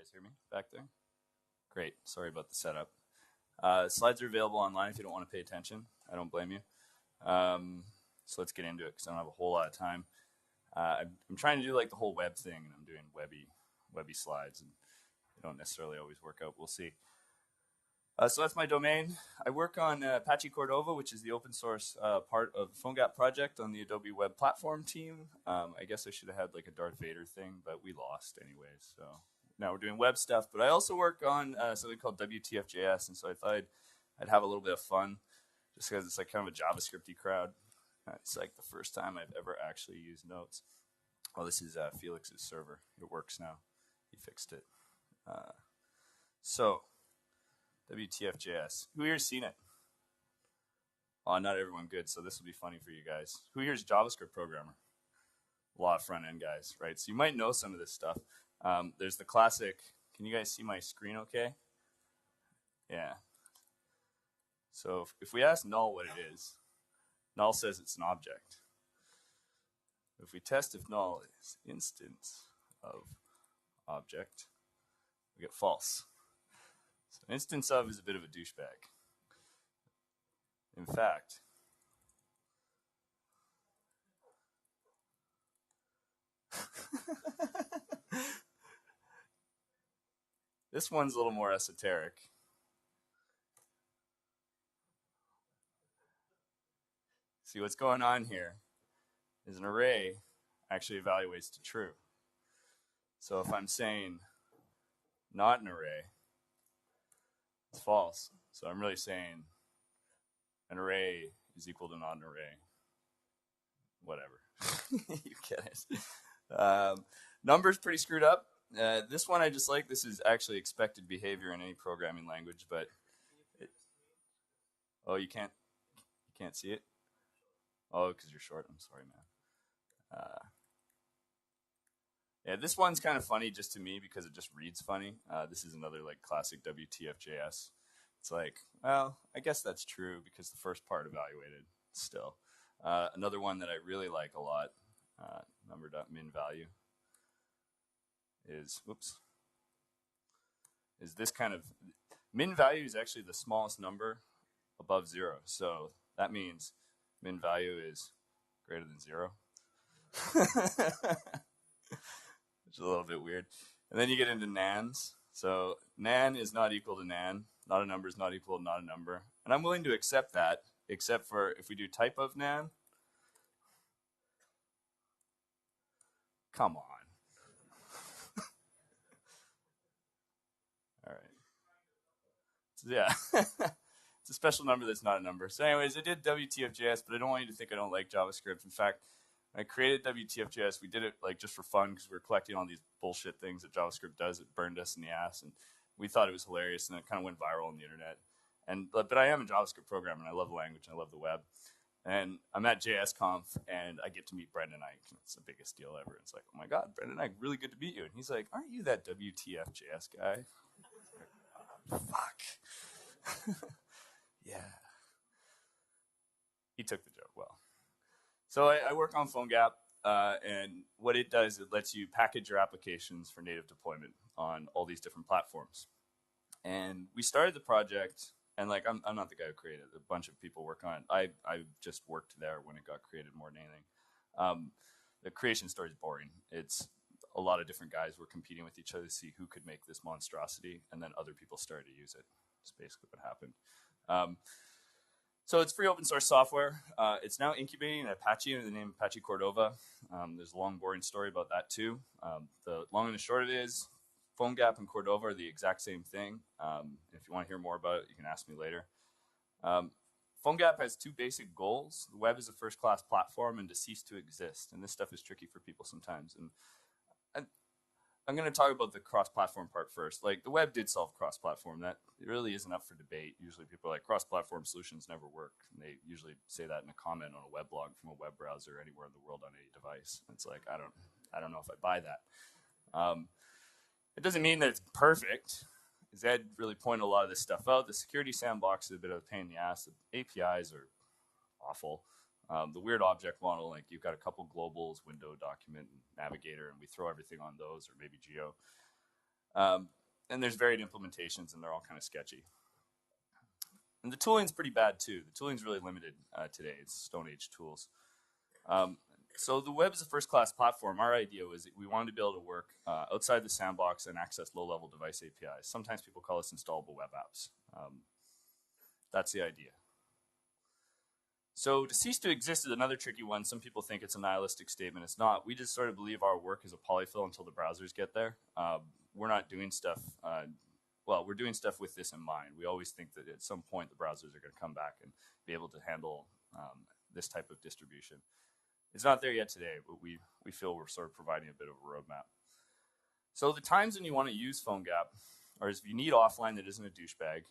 guys hear me back there? Great. Sorry about the setup. Slides are available online if you don't want to pay attention. I don't blame you. So let's get into it because I don't have a whole lot of time. I'm trying to do like the whole web thing, and I'm doing webby slides, and they don't necessarily always work out. We'll see. So that's my domain. I work on Apache Cordova, which is the open source part of the PhoneGap project on the Adobe Web Platform team. I guess I should have had like a Darth Vader thing, but we lost anyways. So now we're doing web stuff. But I also work on something called WTF.js, and so I thought I'd have a little bit of fun, just because it's like kind of a JavaScripty crowd. It's like the first time I've ever actually used Notes. Oh, this is Felix's server. It works now. He fixed it. So WTF.js. Who here's seen it? Oh, not everyone. Good. So this will be funny for you guys. Who here's a JavaScript programmer? A lot of front end guys, right? So you might know some of this stuff. There's the classic. Can you guys see my screen okay? Yeah. So if we ask null what it is, null says it's an object. If we test if null is instance of object, we get false. So instance of is a bit of a douchebag. In fact, this one's a little more esoteric. See, what's going on here is an array actually evaluates to true. So if I'm saying not an array, it's false. So I'm really saying an array is equal to not an array. Whatever. You get it. Numbers pretty screwed up. This one I just like. This is actually expected behavior in any programming language, but oh, you can't see it? Oh, because you're short. I'm sorry, man. Yeah, this one's kind of funny just to me because it just reads funny. This is another like classic WTF.js. It's like, well, I guess that's true because the first part evaluated still. Another one that I really like a lot, number.min value, is this kind of, min value is actually the smallest number above 0. So that means min value is greater than 0. Which is a little bit weird. And then you get into nans. So nan is not equal to nan. Not a number is not equal to not a number. And I'm willing to accept that, except for if we do type of nan. Come on. All right. So, yeah. It's a special number that's not a number. So anyways, I did WTF.js, but I don't want you to think I don't like JavaScript. In fact, when I created WTF.js, we did it like just for fun because we were collecting all these bullshit things that JavaScript does. It burned us in the ass, and we thought it was hilarious, and it kind of went viral on the internet. But I am a JavaScript programmer, and I love the language, and I love the web. And I'm at JSConf, and I get to meet Brendan Ike. It's the biggest deal ever. It's like, oh my God, Brendan Ike, really good to meet you. And he's like, aren't you that WTF.js guy? Fuck. Yeah. He took the joke well. So I work on PhoneGap, and what it does, it lets you package your applications for native deployment on all these different platforms. And we started the project, and like I'm not the guy who created it. A bunch of people work on it. I just worked there when it got created more than anything. The creation story is boring. It's a lot of different guys were competing with each other to see who could make this monstrosity, and then other people started to use it. That's basically what happened. So it's free open source software. It's now incubating in Apache under the name Apache Cordova. There's a long, boring story about that too. The long and the short of it is, PhoneGap and Cordova are the exact same thing. If you want to hear more about it, you can ask me later. PhoneGap has 2 basic goals. The web is a first-class platform and to cease to exist. And this stuff is tricky for people sometimes. And I'm going to talk about the cross-platform part first. Like, the web did solve cross-platform. That really isn't up for debate. Usually people are like, cross-platform solutions never work. And they usually say that in a comment on a web blog from a web browser anywhere in the world on any device. It's like, I don't know if I buy that. It doesn't mean that it's perfect. Zed really pointed a lot of this stuff out. The security sandbox is a bit of a pain in the ass. The APIs are awful. The weird object model, like you've got a couple globals, window, document, and navigator, and we throw everything on those, or maybe geo. and there's varied implementations, and they're all kind of sketchy. And the tooling's pretty bad too. The tooling's really limited today. It's Stone Age tools. So the web is a first-class platform. Our idea was that we wanted to be able to work outside the sandbox and access low-level device APIs. Sometimes people call this installable web apps. That's the idea. So to cease to exist is another tricky one. Some people think it's a nihilistic statement. It's not. We just sort of believe our work is a polyfill until the browsers get there. We're not doing stuff, well, we're doing stuff with this in mind. We always think that at some point the browsers are going to come back and be able to handle this type of distribution. It's not there yet today, but we feel we're sort of providing a bit of a roadmap. So the times when you want to use PhoneGap are if you need offline that isn't a douchebag,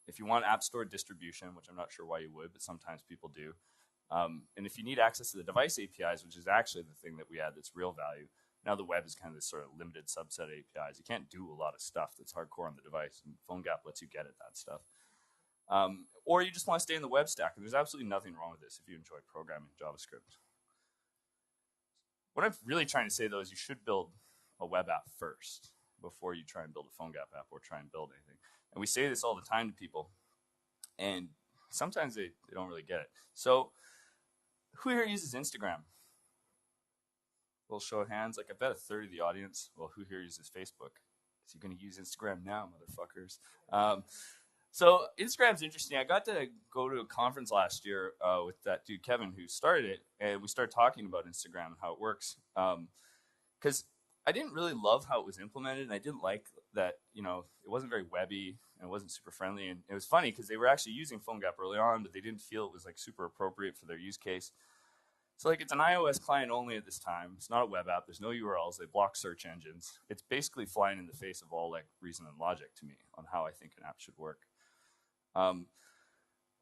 if you want App Store distribution, which I'm not sure why you would, but sometimes people do, and if you need access to the device APIs, which is actually the thing that we add that's real value. Now the web is kind of this sort of limited subset of APIs. You can't do a lot of stuff that's hardcore on the device, and PhoneGap lets you get at that stuff. Or you just want to stay in the web stack, and there's absolutely nothing wrong with this if you enjoy programming JavaScript. What I'm really trying to say, though, is you should build a web app first before you try and build a PhoneGap app or try and build anything. And we say this all the time to people, and sometimes they don't really get it. So who here uses Instagram? Little show of hands. Like, I bet a third of the audience. Well, who here uses Facebook? So you're going to use Instagram now, motherfuckers. So Instagram's interesting. I got to go to a conference last year with that dude Kevin who started it, and we started talking about Instagram and how it works. Because I didn't really love how it was implemented, and I didn't like that, you know, it wasn't very webby and it wasn't super friendly. And it was funny because they were actually using PhoneGap early on, but they didn't feel it was like super appropriate for their use case. So like, it's an iOS client only at this time. It's not a web app. There's no URLs. They block search engines. It's basically flying in the face of all like reason and logic to me on how I think an app should work. When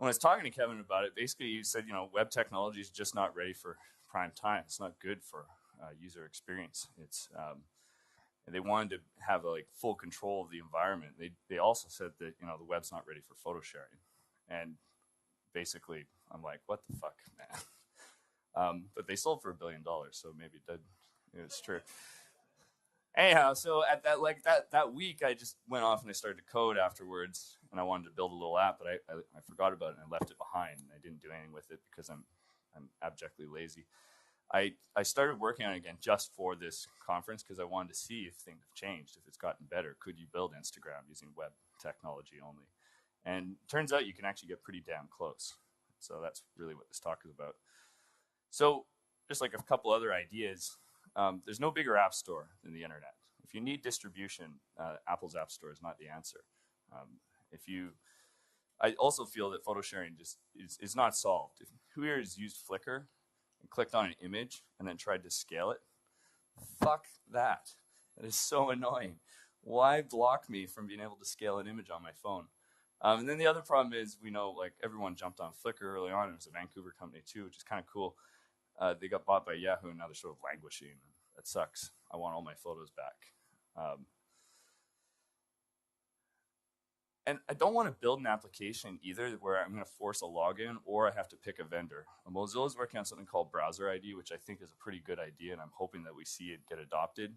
I was talking to Kevin about it, basically he said, you know, web technology is just not ready for prime time. It's not good for user experience. It's and they wanted to have like full control of the environment. They also said that, you know, the web's not ready for photo sharing. And basically, I'm like, what the fuck, man? But they sold for $1 billion, so maybe it was true. Anyhow, so at that week, I just went off and I started to code afterwards, and I wanted to build a little app, but I forgot about it and I left it behind, and I didn't do anything with it because I'm abjectly lazy. I started working on it again just for this conference because I wanted to see if things have changed, if it's gotten better. Could you build Instagram using web technology only? And it turns out you can actually get pretty damn close. So that's really what this talk is about. So just like a couple other ideas, there's no bigger app store than the internet. If you need distribution, Apple's App Store is not the answer. I also feel that photo sharing just is not solved. Who here has used Flickr and clicked on an image and then tried to scale it? Fuck that. That is so annoying. Why block me from being able to scale an image on my phone? And then the other problem is, we know like everyone jumped on Flickr early on. It was a Vancouver company too, which is kind of cool. They got bought by Yahoo, and now they're sort of languishing. That sucks. I want all my photos back. And I don't want to build an application either where I'm going to force a login or I have to pick a vendor. Mozilla's working on something called Browser ID, which I think is a pretty good idea, and I'm hoping that we see it get adopted.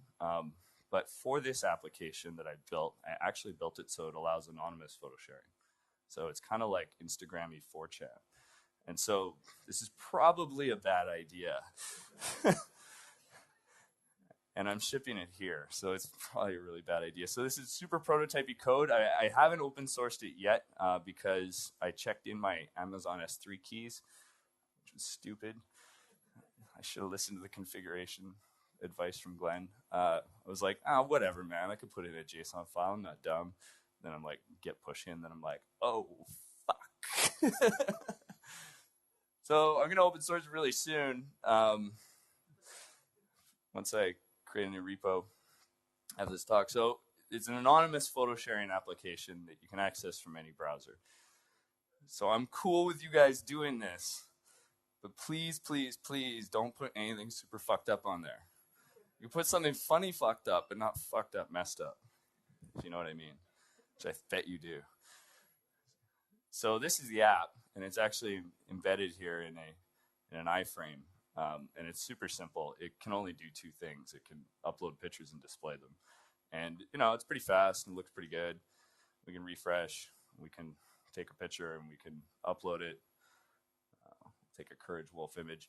But for this application that I built, I actually built it so it allows anonymous photo sharing. So it's kind of like Instagram-y 4chan. And so this is probably a bad idea. And I'm shipping it here, so it's probably a really bad idea. So this is super prototypey code. I haven't open sourced it yet because I checked in my Amazon S3 keys, which was stupid. I should have listened to the configuration advice from Glenn. I was like, oh, whatever, man. I could put it in a JSON file. I'm not dumb. Then I'm like, git push in. Then I'm like, oh, fuck. So I'm going to open source it really soon. Once I create a new repo, have this talk. So it's an anonymous photo sharing application that you can access from any browser. So I'm cool with you guys doing this, but please, please, please don't put anything super fucked up on there. You put something funny fucked up, but not fucked up messed up, if you know what I mean, which I bet you do. So this is the app, and it's actually embedded here in an iframe, and it's super simple. It can only do two things. It can upload pictures and display them. And, you know, it's pretty fast and looks pretty good. We can refresh, we can take a picture, and we can upload it, take a Courage Wolf image.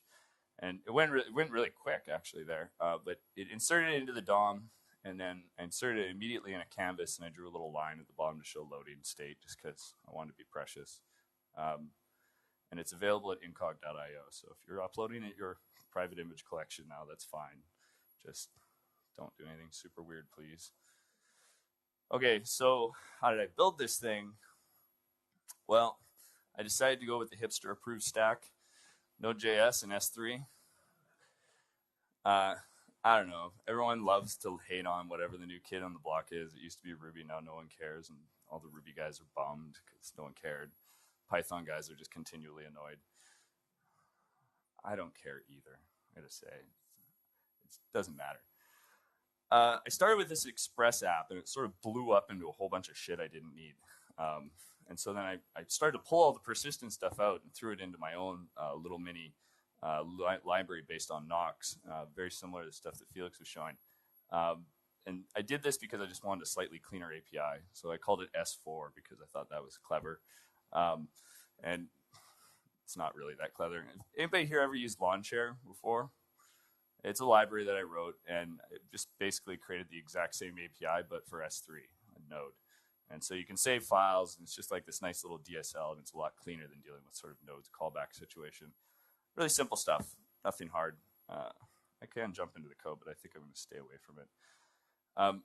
And it went really quick, actually, there. But it inserted it into the DOM, and then I inserted it immediately in a canvas, and I drew a little line at the bottom to show loading state, just because I wanted to be precious. And it's available at incog.io. So if you're uploading it your private image collection now, that's fine. Just don't do anything super weird, please. Okay, so how did I build this thing? Well, I decided to go with the hipster approved stack, Node.js and S3. I don't know. Everyone loves to hate on whatever the new kid on the block is. It used to be Ruby, now no one cares, and all the Ruby guys are bummed because no one cared. Python guys are just continually annoyed. I don't care either, I gotta say. It doesn't matter. I started with this Express app, and it sort of blew up into a whole bunch of shit I didn't need. And so then I started to pull all the persistent stuff out and threw it into my own little mini library based on Nox, very similar to the stuff that Felix was showing. And I did this because I just wanted a slightly cleaner API. So I called it S4 because I thought that was clever. And it's not really that clever. Anybody here ever used Lawnchair before? It's a library that I wrote, and it just basically created the exact same API, but for S3, a node. And so you can save files, and it's just like this nice little DSL, and it's a lot cleaner than dealing with sort of nodes callback situation. Really simple stuff, nothing hard. I can jump into the code, but I think I'm going to stay away from it.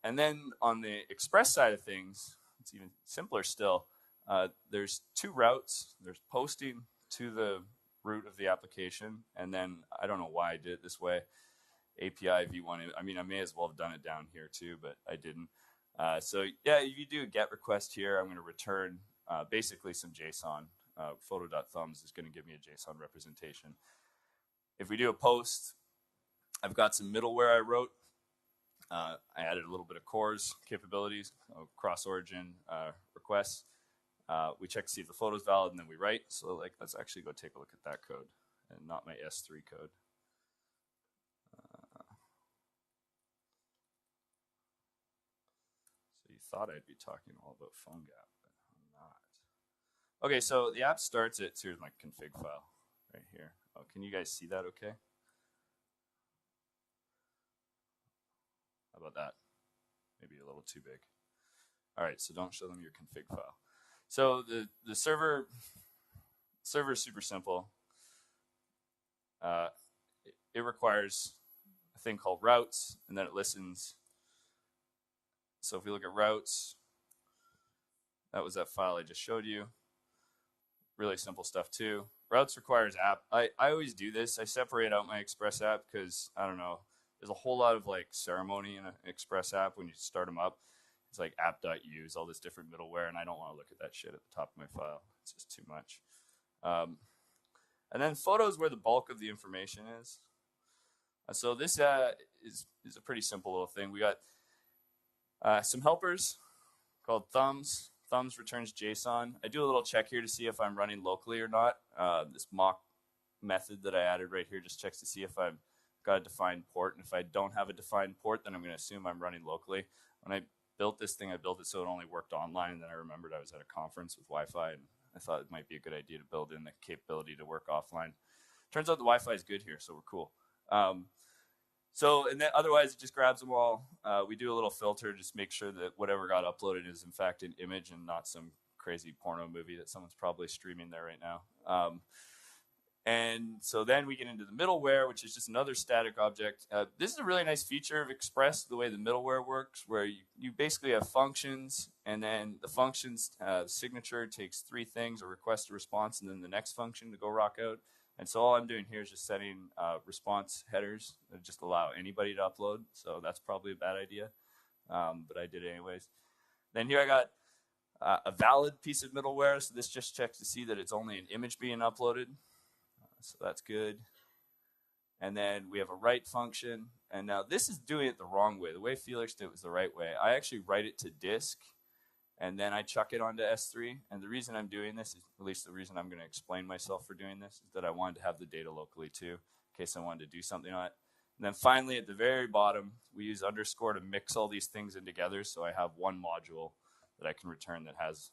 And then on the Express side of things, it's even simpler still. There's two routes. There's posting to the root of the application, and then I don't know why I did it this way. API v1. I mean, I may as well have done it down here too, but I didn't. So yeah, if you do a GET request here, I'm going to return basically some JSON. Photo.thumbs is going to give me a JSON representation. If we do a post, I've got some middleware I wrote. I added a little bit of CORS capabilities, cross-origin requests. We check to see if the photo is valid, and then we write. So like, let's actually go take a look at that code and not my S3 code. So you thought I'd be talking all about PhoneGap, but I'm not. Okay, so the app starts at, so here's my config file right here. Oh, can you guys see that okay? How about that? Maybe a little too big. All right, so don't show them your config file. So the server is super simple. It requires a thing called routes, and then it listens. So if we look at routes, that was that file I just showed you. Really simple stuff too. Routes requires app. I always do this. I separate out my Express app because, I don't know, there's a whole lot of like ceremony in an Express app when you start them up. It's like app.use, all this different middleware, and I don't want to look at that shit at the top of my file. It's just too much. And then photos where the bulk of the information is. So this is a pretty simple little thing. We got some helpers called thumbs. Thumbs returns JSON. I do a little check here to see if I'm running locally or not. This mock method that I added right here just checks to see if I've got a defined port. And if I don't have a defined port, then I'm going to assume I'm running locally. When I built this thing, I built it so it only worked online. And then I remembered I was at a conference with Wi-Fi, and I thought it might be a good idea to build in the capability to work offline. Turns out the Wi-Fi is good here, so we're cool. And then otherwise it just grabs them all. We do a little filter, just make sure that whatever got uploaded is in fact an image and not some crazy porno movie that someone's probably streaming there right now. And so then we get into the middleware, which is just another static object. This is a really nice feature of Express, the way the middleware works, where you basically have functions, and then the function's signature takes three things: a request, a response, and then the next function to go rock out. And so all I'm doing here is just setting response headers that just allow anybody to upload. So that's probably a bad idea, but I did it anyways. Then here I got a valid piece of middleware. So this just checks to see that it's only an image being uploaded. So that's good. And then we have a write function. And now this is doing it the wrong way. The way Felix did it was the right way. I actually write it to disk, and then I chuck it onto S3. And the reason I'm doing this, is, at least the reason I'm going to explain myself for doing this, is that I wanted to have the data locally too, in case I wanted to do something on it. And then finally, at the very bottom, we use underscore to mix all these things in together. So I have one module that I can return that has,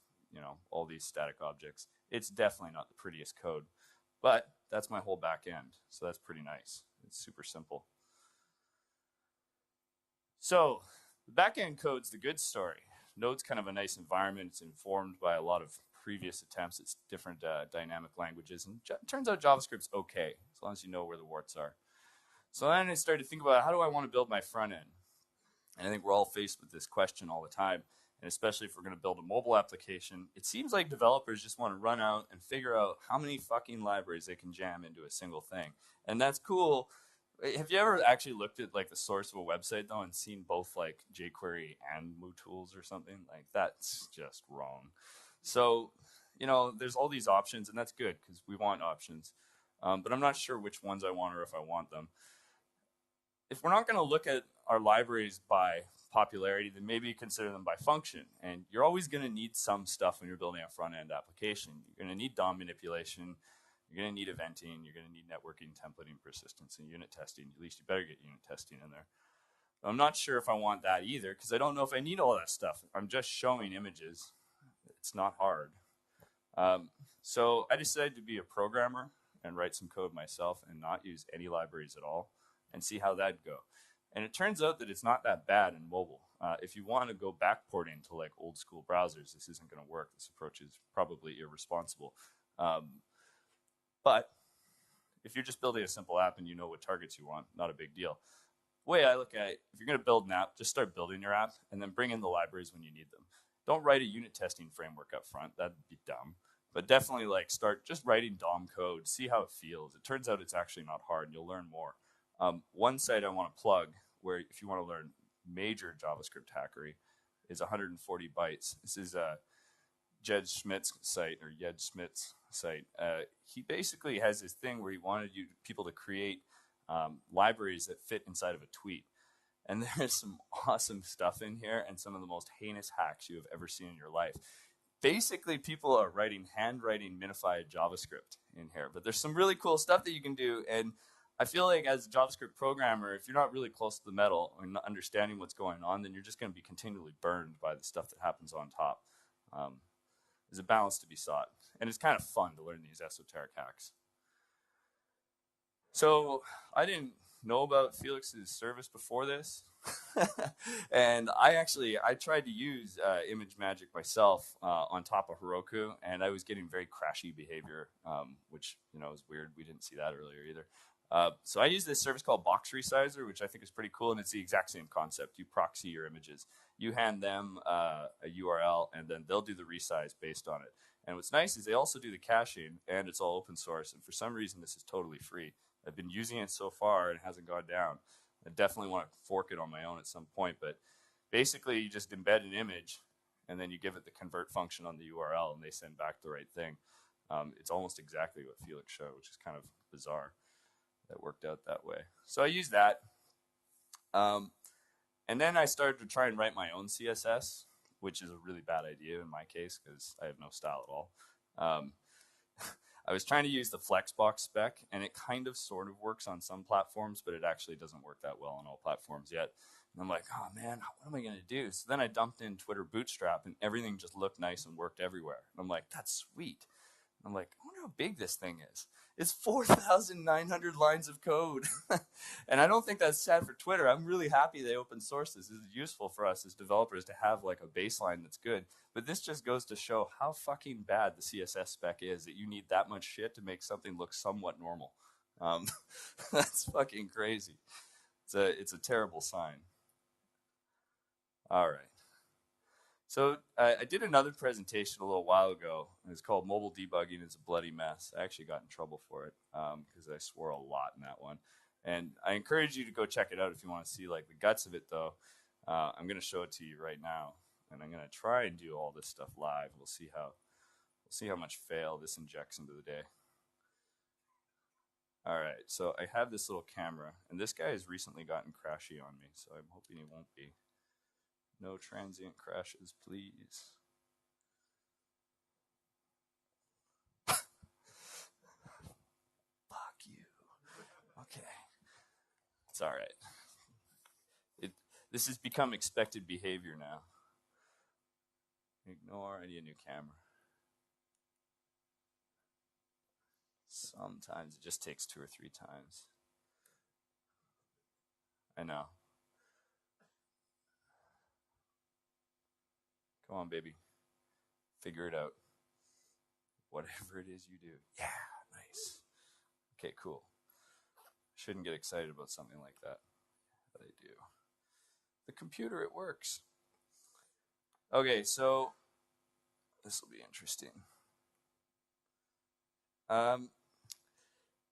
all these static objects. It's definitely not the prettiest code, but that's my whole back end. So that's pretty nice. It's super simple. So the back end code's the good story. Node's kind of a nice environment. It's informed by a lot of previous attempts at different dynamic languages. And it turns out JavaScript's okay, as long as you know where the warts are. So then I started to think about, how do I want to build my front end? And I think we're all faced with this question all the time. And especially if we're going to build a mobile application, it seems like developers just want to run out and figure out how many fucking libraries they can jam into a single thing. And that's cool. Have you ever actually looked at like the source of a website though and seen both like jQuery and MooTools or something? Like that's just wrong. So, there's all these options, and that's good because we want options. But I'm not sure which ones I want or if I want them. If we're not going to look at our libraries by popularity, then maybe consider them by function. And you're always going to need some stuff when you're building a front-end application. You're going to need DOM manipulation. You're going to need eventing. You're going to need networking, templating, persistence, and unit testing. At least you better get unit testing in there. I'm not sure if I want that either because I don't know if I need all that stuff. I'm just showing images. It's not hard. So I decided to be a programmer and write some code myself and not use any libraries at all and see how that'd go. And it turns out that it's not that bad in mobile. If you want to go backporting to like old school browsers, this isn't going to work. This approach is probably irresponsible. But if you're just building a simple app and you know what targets you want, not a big deal. The way I look at it, if you're going to build an app, just start building your app and then bring in the libraries when you need them. Don't write a unit testing framework up front. That'd be dumb. But definitely like start just writing DOM code, see how it feels. It turns out it's actually not hard and you'll learn more. One site I want to plug where if you want to learn major JavaScript hackery is 140 bytes. This is Jed Schmidt's site or Jed Schmidt's site. He basically has this thing where he wanted people to create libraries that fit inside of a tweet. And there's some awesome stuff in here and some of the most heinous hacks you have ever seen in your life. Basically, people are writing handwriting minified JavaScript in here, but there's some really cool stuff that you can do. And I feel like as a JavaScript programmer, if you're not really close to the metal or not understanding what's going on, then you're just going to be continually burned by the stuff that happens on top. There's a balance to be sought, and it's kind of fun to learn these esoteric hacks. So I didn't know about Felix's service before this. And I tried to use image magic myself on top of Heroku, and I was getting very crashy behavior, which is weird. We didn't see that earlier either. So I use this service called Box Resizer, which I think is pretty cool, and it's the exact same concept. You proxy your images. You hand them a URL, and then they'll do the resize based on it. And what's nice is they also do the caching, and it's all open source, and for some reason this is totally free. I've been using it so far and it hasn't gone down. I definitely want to fork it on my own at some point, but basically you just embed an image and then you give it the convert function on the URL and they send back the right thing. It's almost exactly what Felix showed, which is kind of bizarre that worked out that way. So I used that. And then I started to try and write my own CSS, which is a really bad idea in my case because I have no style at all. I was trying to use the Flexbox spec, and it kind of sort of works on some platforms, but it actually doesn't work that well on all platforms yet. And I'm like, oh man, what am I going to do? So then I dumped in Twitter Bootstrap, and everything just looked nice and worked everywhere. And I'm like, that's sweet. And I'm like, I wonder how big this thing is. It's 4,900 lines of code. And I don't think that's sad for Twitter. I'm really happy they open source this. This is useful for us as developers to have like a baseline that's good. But this just goes to show how fucking bad the CSS spec is, that you need that much shit to make something look somewhat normal. That's fucking crazy. It's a terrible sign. All right. So I did another presentation a little while ago. It's called Mobile Debugging is a Bloody Mess. I actually got in trouble for it because I swore a lot in that one. And I encourage you to go check it out if you want to see like the guts of it, though. I'm going to show it to you right now, and I'm going to try and do all this stuff live. We'll see how much fail this injects into the day. All right, so I have this little camera, and this guy has recently gotten crashy on me, so I'm hoping he won't be. No transient crashes, please. Fuck you. Okay. It's all right. This has become expected behavior now. Ignore, I need a new camera. Sometimes it just takes 2 or 3 times. I know. Come on, baby. Figure it out. Whatever it is you do. Yeah, nice. Okay, cool. Shouldn't get excited about something like that. But I do. The computer, it works. Okay, so this will be interesting.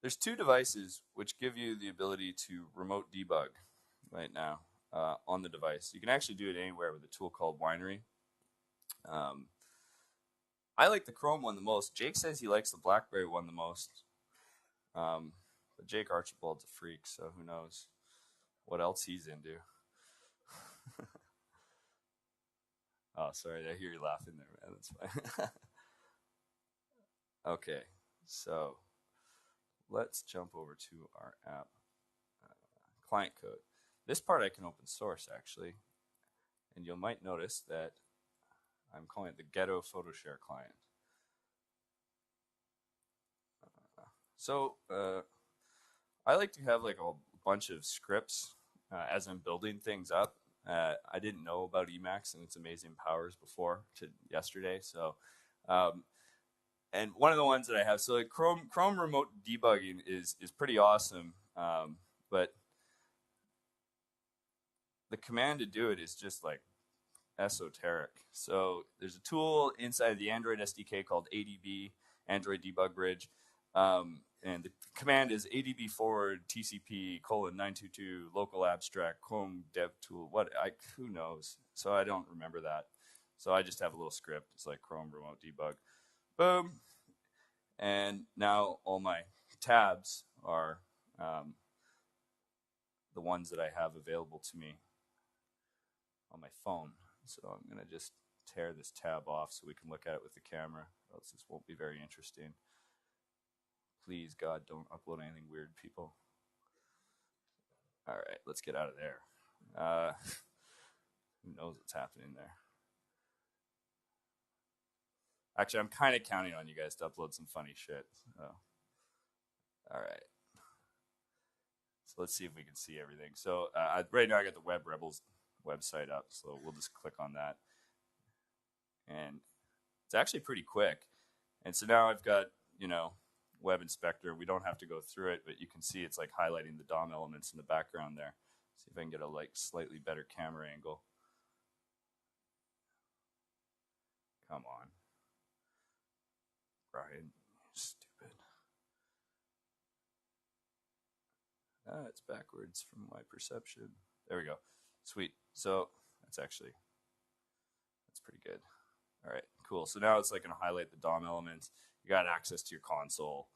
There's 2 devices which give you the ability to remote debug right now on the device. You can actually do it anywhere with a tool called Winery. I like the Chrome one the most. Jake says he likes the BlackBerry one the most. But Jake Archibald's a freak, so who knows what else he's into. Oh, sorry, I hear you laughing there, man. That's fine. Okay, so let's jump over to our app client code. This part I can open source, actually. And you might notice that I'm calling it the Ghetto PhotoShare client. I like to have like a bunch of scripts as I'm building things up. I didn't know about Emacs and its amazing powers before to yesterday. So, and one of the ones that I have, so like Chrome remote debugging is pretty awesome. But the command to do it is just like esoteric. So there's a tool inside the Android SDK called ADB, Android Debug Bridge. And the command is adb forward tcp :922 local abstract Chrome dev tool. Who knows? So I don't remember that. So I just have a little script. It's like Chrome remote debug. Boom. And now all my tabs are the ones that I have available to me on my phone. So I'm going to just tear this tab off so we can look at it with the camera, else this won't be very interesting. Please, God, don't upload anything weird, people. All right, let's get out of there. Who knows what's happening there? Actually, I'm kind of counting on you guys to upload some funny shit. So. All right. So let's see if we can see everything. So right now I got the Web Rebels website up, so we'll just click on that. And it's actually pretty quick. And so now I've got, Web Inspector. We don't have to go through it, but you can see it's like highlighting the DOM elements in the background there. See if I can get a slightly better camera angle. Come on. Brian, stupid. It's backwards from my perception. There we go. Sweet. So that's pretty good. All right, cool. So now it's like going to highlight the DOM elements. You got access to your console.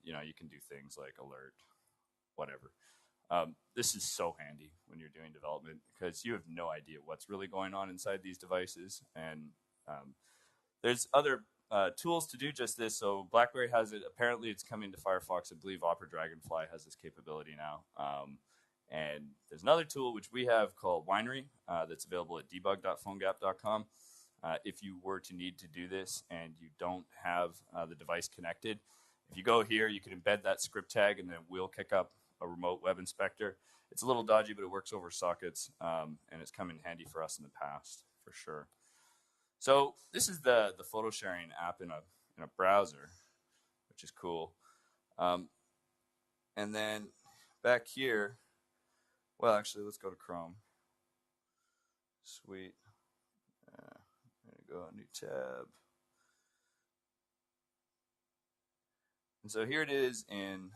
You can do things like alert, whatever. This is so handy when you're doing development because you have no idea what's really going on inside these devices. And there's other tools to do just this. So BlackBerry has it. Apparently, it's coming to Firefox. I believe Opera Dragonfly has this capability now. And there's another tool which we have called Winery that's available at debug.phonegap.com. If you were to need to do this and you don't have the device connected, if you go here, you can embed that script tag and then we'll kick up a remote web inspector. It's a little dodgy, but it works over sockets, and it's come in handy for us in the past, for sure. So this is the photo sharing app in a browser, which is cool. And then back here, well, actually, let's go to Chrome. Sweet. There you go, new tab. And so here it is in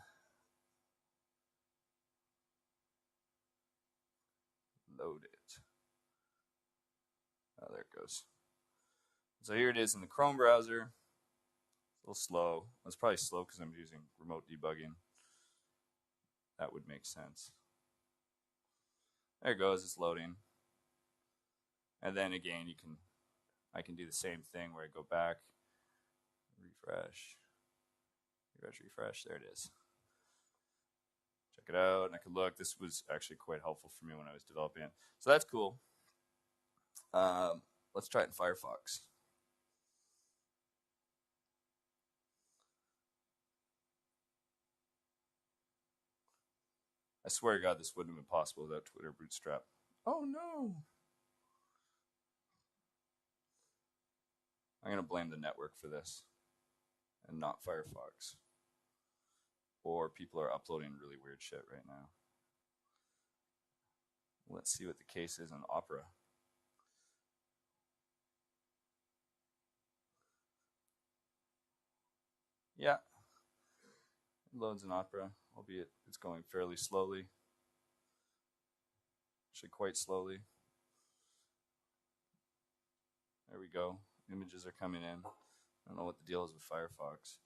load it. Oh, there it goes. So here it is in the Chrome browser. A little slow. It's probably slow because I'm using remote debugging. That would make sense. There it goes. It's loading. And then again, I can do the same thing where I go back, refresh. There it is. check it out, and I could look. This was actually quite helpful for me when I was developing it. So that's cool. Let's try it in Firefox. I swear to God, this wouldn't have been possible without Twitter Bootstrap. Oh no! I'm going to blame the network for this and not Firefox. Or people are uploading really weird shit right now. Let's see what the case is on Opera. Yeah, it loads in Opera, albeit it's going fairly slowly. Actually, quite slowly. There we go. Images are coming in. I don't know what the deal is with Firefox.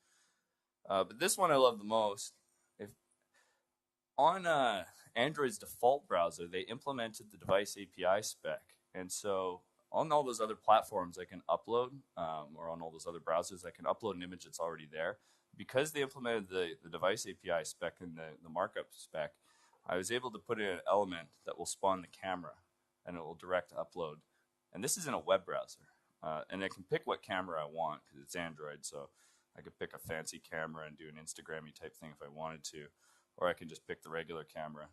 But this one I love the most. If on Android's default browser, they implemented the device API spec. And so on all those other platforms, I can upload, or on all those other browsers, I can upload an image that's already there. Because they implemented the device API spec and the markup spec, I was able to put in an element that will spawn the camera, and it will direct upload. And this is in a web browser. And I can pick what camera I want because it's Android, so I could pick a fancy camera and do an Instagram-y type thing if I wanted to, or I can just pick the regular camera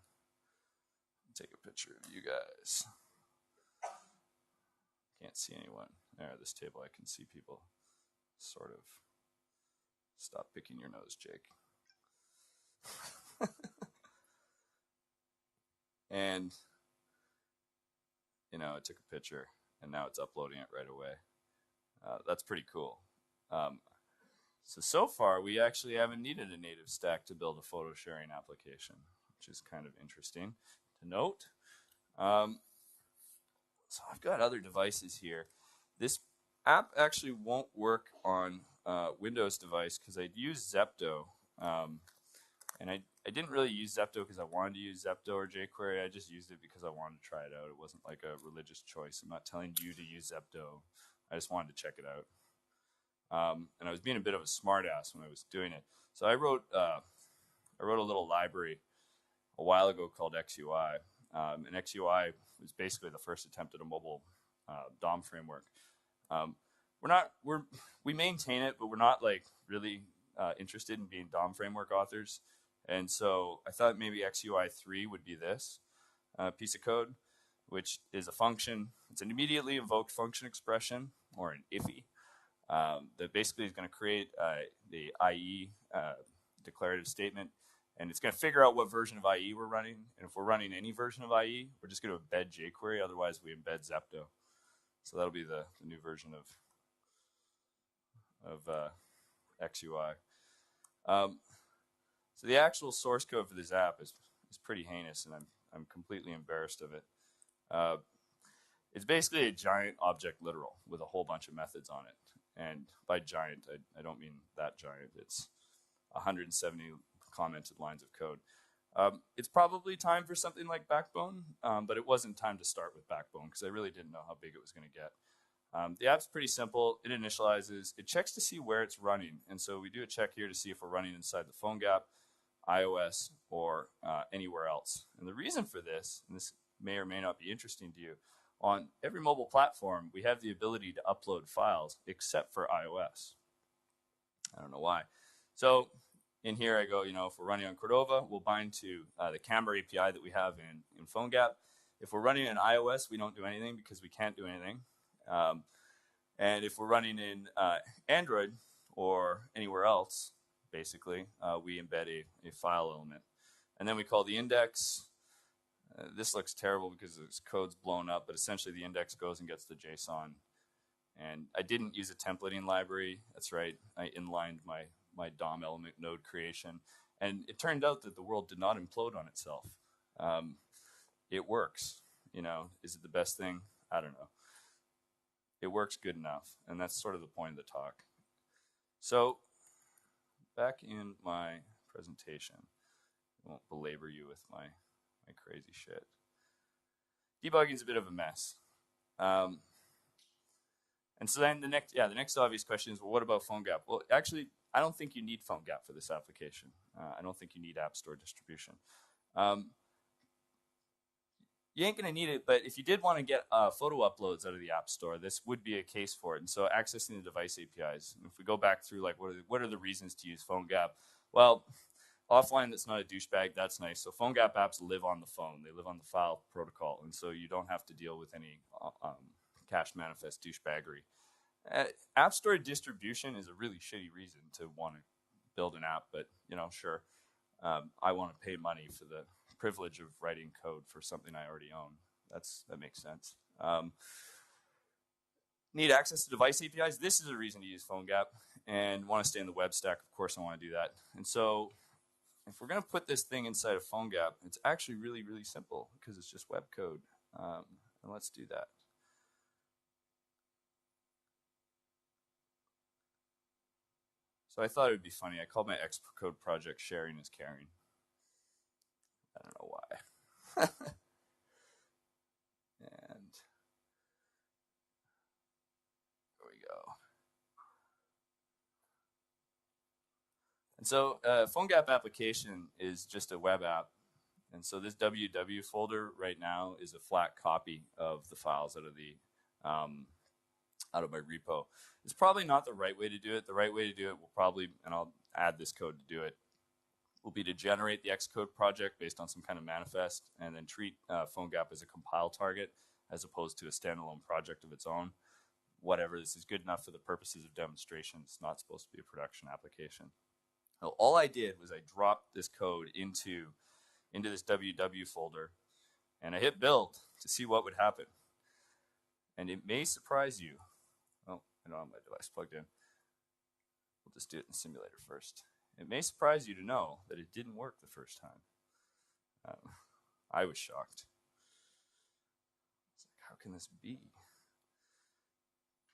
and take a picture of you guys. Can't see anyone. There, this table I can see people, sort of. Stop picking your nose, Jake. And, you know, I took a picture, and now it's uploading it right away. That's pretty cool. So far, we actually haven't needed a native stack to build a photo sharing application, which is kind of interesting to note. So I've got other devices here. This app actually won't work on Windows device because I'd used Zepto. And I didn't really use Zepto because I wanted to use Zepto or jQuery. I just used it because I wanted to try it out. It wasn't like a religious choice. I'm not telling you to use Zepto. I just wanted to check it out. And I was being a bit of a smartass when I was doing it. So I wrote a little library a while ago called XUI. And XUI was basically the first attempt at a mobile DOM framework. We maintain it, but we're not like really interested in being DOM framework authors. And so I thought maybe XUI 3 would be this piece of code, which is a function. It's an immediately invoked function expression, or an IFI, that basically is going to create the IE declarative statement. And it's going to figure out what version of IE we're running. And if we're running any version of IE, we're just going to embed jQuery. Otherwise, we embed Zepto. So that'll be the new version of XUI. So the actual source code for this app is pretty heinous, and I'm completely embarrassed of it. It's basically a giant object literal with a whole bunch of methods on it. And by giant, I don't mean that giant. It's 170 commented lines of code. It's probably time for something like Backbone, but it wasn't time to start with Backbone because I really didn't know how big it was going to get. The app's pretty simple. It initializes. It checks to see where it's running. And so we do a check here to see if we're running inside the phone gap, iOS, or anywhere else. And the reason for this, and this may or may not be interesting to you, on every mobile platform, we have the ability to upload files except for iOS. I don't know why. So in here I go, if we're running on Cordova, we'll bind to the camera API that we have in PhoneGap. If we're running in iOS, we don't do anything because we can't do anything. And if we're running in Android or anywhere else, basically, we embed a file element. And then we call the index. This looks terrible because this code's blown up, but essentially the index goes and gets the JSON. And I didn't use a templating library. That's right. I inlined my DOM element node creation. And it turned out that the world did not implode on itself. It works. Is it the best thing? I don't know. It works good enough. And that's sort of the point of the talk. So back in my presentation, I won't belabor you with my crazy shit. Debugging is a bit of a mess. And so then the next obvious question is, well, what about PhoneGap? Well, actually, I don't think you need PhoneGap for this application. I don't think you need App Store distribution. You ain't going to need it, but if you did want to get photo uploads out of the App Store, this would be a case for it. And so accessing the device APIs, if we go back through like what are the reasons to use PhoneGap? Well, offline that's not a douchebag, that's nice. So PhoneGap apps live on the phone. They live on the file protocol, and so you don't have to deal with any cache manifest douchebaggery. App Store distribution is a really shitty reason to want to build an app, but sure. I want to pay money for the privilege of writing code for something I already own. That makes sense. Need access to device APIs. This is a reason to use PhoneGap, and want to stay in the web stack. Of course, I want to do that. And so, if we're going to put this thing inside of PhoneGap, it's actually really, really simple because it's just web code. And let's do that. So I thought it would be funny. I called my Xcode project Sharing is Caring. I don't know why. And there we go. And so PhoneGap application is just a web app. And so this www folder right now is a flat copy of the files out of my repo. It's probably not the right way to do it. The right way to do it will probably, and I'll add this code to do it, will be to generate the Xcode project based on some kind of manifest and then treat PhoneGap as a compile target as opposed to a standalone project of its own. Whatever, this is good enough for the purposes of demonstration. It's not supposed to be a production application. So all I did was I dropped this code into this www folder, and I hit build to see what would happen. And it may surprise you. Oh, I don't have my device plugged in. We'll just do it in the simulator first. It may surprise you to know that it didn't work the first time. I was shocked. It's like, how can this be?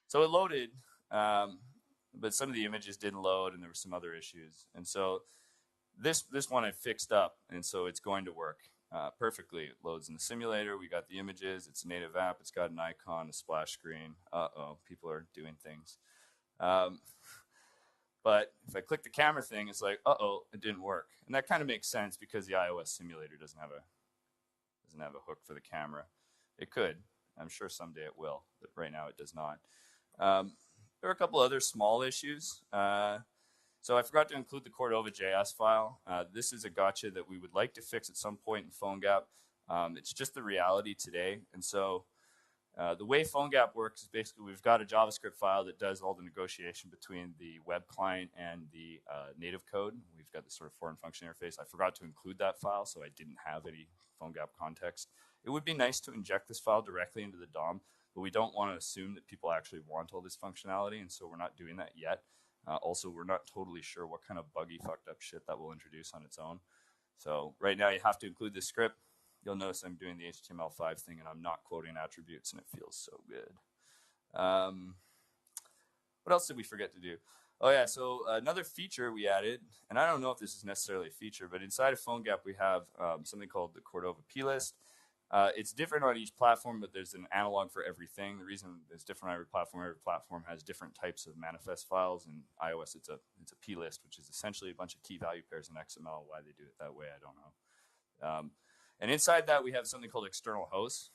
So it loaded, but some of the images didn't load, and there were some other issues. And so this one I fixed up, and so it's going to work perfectly. It loads in the simulator. We got the images. It's a native app. It's got an icon, a splash screen. People are doing things. But if I click the camera thing, it's like, it didn't work. And that kind of makes sense because the iOS simulator doesn't have a hook for the camera. It could. I'm sure someday it will, but right now it does not. There are a couple other small issues. So I forgot to include the Cordova.js file. This is a gotcha that we would like to fix at some point in PhoneGap. It's just the reality today. And so the way PhoneGap works is basically we've got a JavaScript file that does all the negotiation between the web client and the native code. We've got this sort of foreign function interface. I forgot to include that file, so I didn't have any PhoneGap context. It would be nice to inject this file directly into the DOM, but we don't want to assume that people actually want all this functionality, and so we're not doing that yet. Also, we're not totally sure what kind of buggy, fucked up shit that will introduce on its own. So right now you have to include this script. You'll notice I'm doing the HTML5 thing, and I'm not quoting attributes, and it feels so good. What else did we forget to do? Oh, yeah, so another feature we added, and I don't know if this is necessarily a feature, but inside of PhoneGap we have something called the Cordova plist. It's different on each platform, but there's an analog for everything. The reason it's different on every platform has different types of manifest files. In iOS, it's a plist, which is essentially a bunch of key value pairs in XML. Why they do it that way, I don't know. And inside that, we have something called external hosts.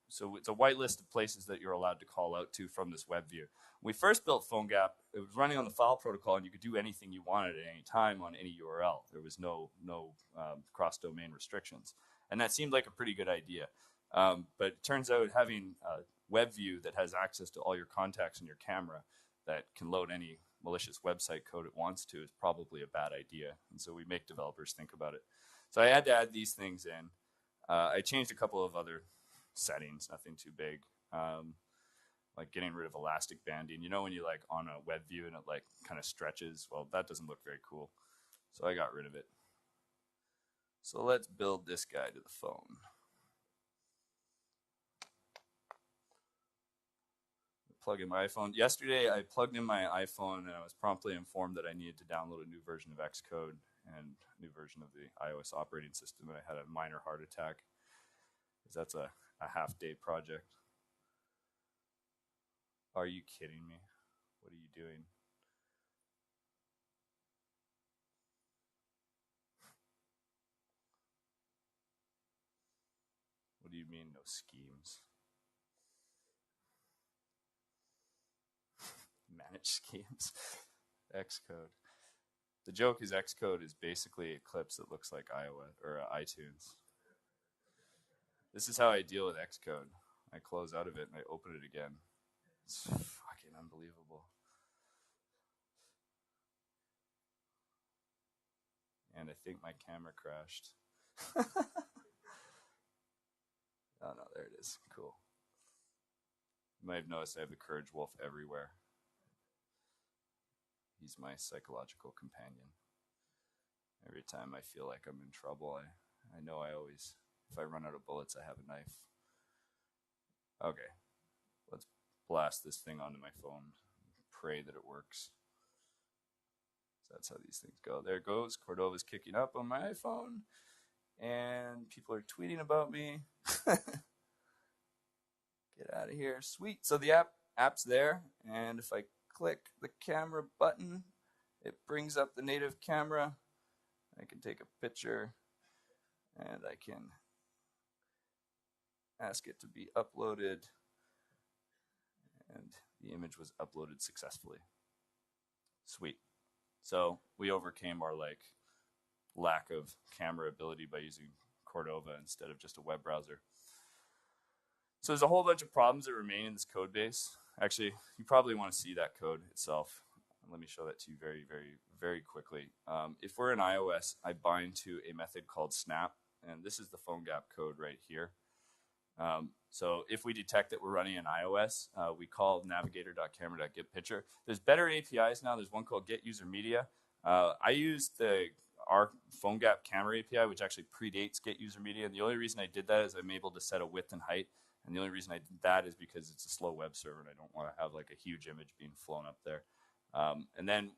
So it's a whitelist of places that you're allowed to call out to from this web view. When we first built PhoneGap, it was running on the file protocol, and you could do anything you wanted at any time on any URL. There was no cross-domain restrictions. And that seemed like a pretty good idea. But it turns out having a web view that has access to all your contacts in your camera that can load any malicious website code it wants to is probably a bad idea. And so we make developers think about it. So I had to add these things in. I changed a couple of other settings, nothing too big. Like getting rid of elastic banding. You know when you like on a web view and it like kind of stretches? Well, that doesn't look very cool. So I got rid of it. So let's build this guy to the phone. Plug in my iPhone. Yesterday, I plugged in my iPhone, and I was promptly informed that I needed to download a new version of Xcode and a new version of the iOS operating system, and I had a minor heart attack, because that's a half-day project. Are you kidding me? What are you doing? you mean, no schemes? Manage schemes. Xcode. The joke is Xcode is basically Eclipse that looks like iOS or iTunes. This is how I deal with Xcode. I close out of it and I open it again. It's fucking unbelievable. And I think my camera crashed. Oh no, there it is. Cool. You might have noticed I have the Courage Wolf everywhere. He's my psychological companion. Every time I feel like I'm in trouble, I know I always, if I run out of bullets, I have a knife. Okay, let's blast this thing onto my phone. Pray that it works. So that's how these things go. There it goes. Cordova's kicking up on my iPhone. And people are tweeting about me. Get out of here. Sweet. So the app's there. And if I click the camera button, it brings up the native camera. I can take a picture. And I can ask it to be uploaded. And the image was uploaded successfully. Sweet. So we overcame our lack of camera ability by using Cordova instead of just a web browser. So there's a whole bunch of problems that remain in this code base. Actually, you probably want to see that code itself. Let me show that to you very, very, very quickly. If we're in iOS, I bind to a method called snap, and this is the PhoneGap code right here. So if we detect that we're running in iOS, we call navigator.camera.getPicture. There's better APIs now. There's one called getUserMedia. I use our PhoneGap camera API, which actually predates getUserMedia. And the only reason I did that is I'm able to set a width and height. And the only reason I did that is because it's a slow web server and I don't want to have like a huge image being flown up there. And then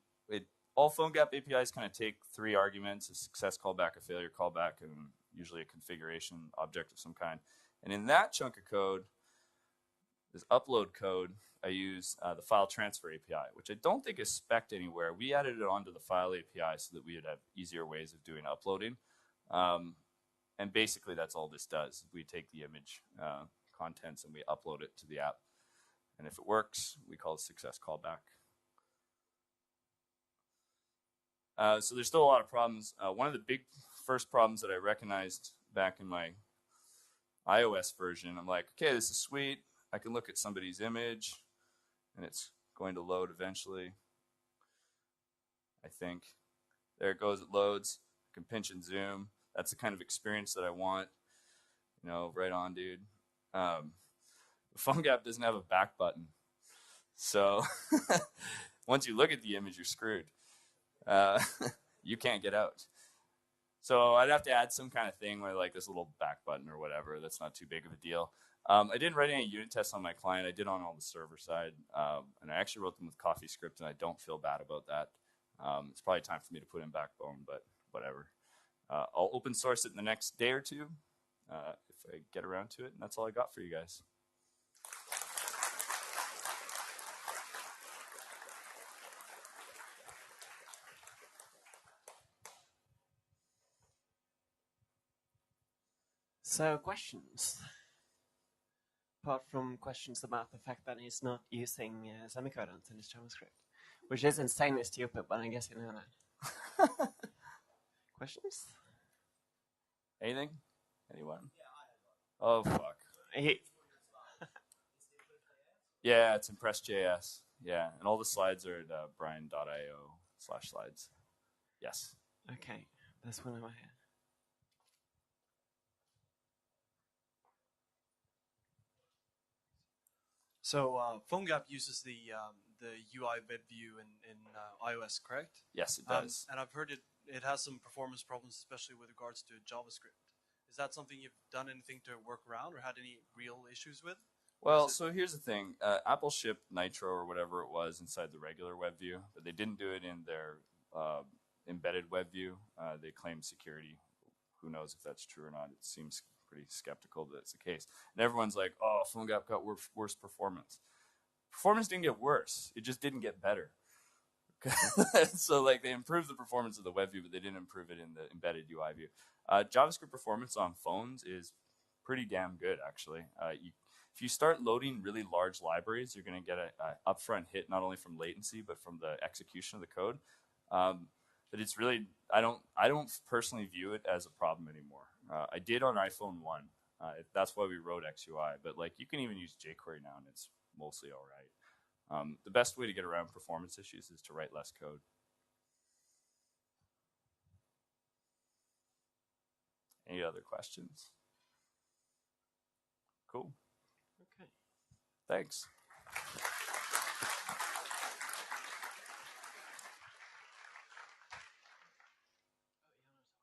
all PhoneGap APIs kind of take 3 arguments: a success callback, a failure callback, and usually a configuration object of some kind. And in that chunk of code, this upload code, I use the file transfer API, which I don't think is spec'd anywhere. We added it onto the file API so that we would have easier ways of doing uploading. And basically, that's all this does. We take the image contents and we upload it to the app. And if it works, we call it success callback. So there's still a lot of problems. One of the big first problems that I recognized back in my iOS version, I'm like, okay, this is sweet. I can look at somebody's image and it's going to load eventually. I think. There it goes, it loads. I can pinch and zoom. That's the kind of experience that I want. You know, right on, dude. The PhoneGap doesn't have a back button. So once you look at the image, you're screwed. You can't get out. So I'd have to add some kind of thing where like this little back button or whatever. That's not too big of a deal. I didn't write any unit tests on my client. I did on all the server side. And I actually wrote them with CoffeeScript, and I don't feel bad about that. It's probably time for me to put in Backbone, but whatever. I'll open source it in the next day or two if I get around to it. And that's all I got for you guys. So questions? Apart from questions about the fact that it's not using semicolons in its JavaScript, which is insanely stupid, but I guess you know that. Questions? Anything? Anyone? Oh, fuck. Yeah, it's Impress.js. Yeah, and all the slides are at brian.io/slides. Yes. Okay, that's one of my head. So PhoneGap uses the UI web view in iOS, correct? Yes, it does. And I've heard it has some performance problems, especially with regards to JavaScript. Is that something you've done anything to work around or had any real issues with? Well, so here's the thing. Apple shipped Nitro or whatever it was inside the regular web view, but they didn't do it in their embedded web view. They claimed security. Who knows if that's true or not? It seems pretty skeptical that it's the case. And everyone's like, oh, PhoneGap got worse performance. Performance didn't get worse. It just didn't get better. So like they improved the performance of the web view, but they didn't improve it in the embedded UI view. JavaScript performance on phones is pretty damn good, actually. If you start loading really large libraries, you're going to get a upfront hit, not only from latency, but from the execution of the code. But it's really, I don't personally view it as a problem anymore. I did on iPhone 1. That's why we wrote XUI. But like, you can even use jQuery now, and it's mostly all right. The best way to get around performance issues is to write less code. Any other questions? Cool. Okay. Thanks.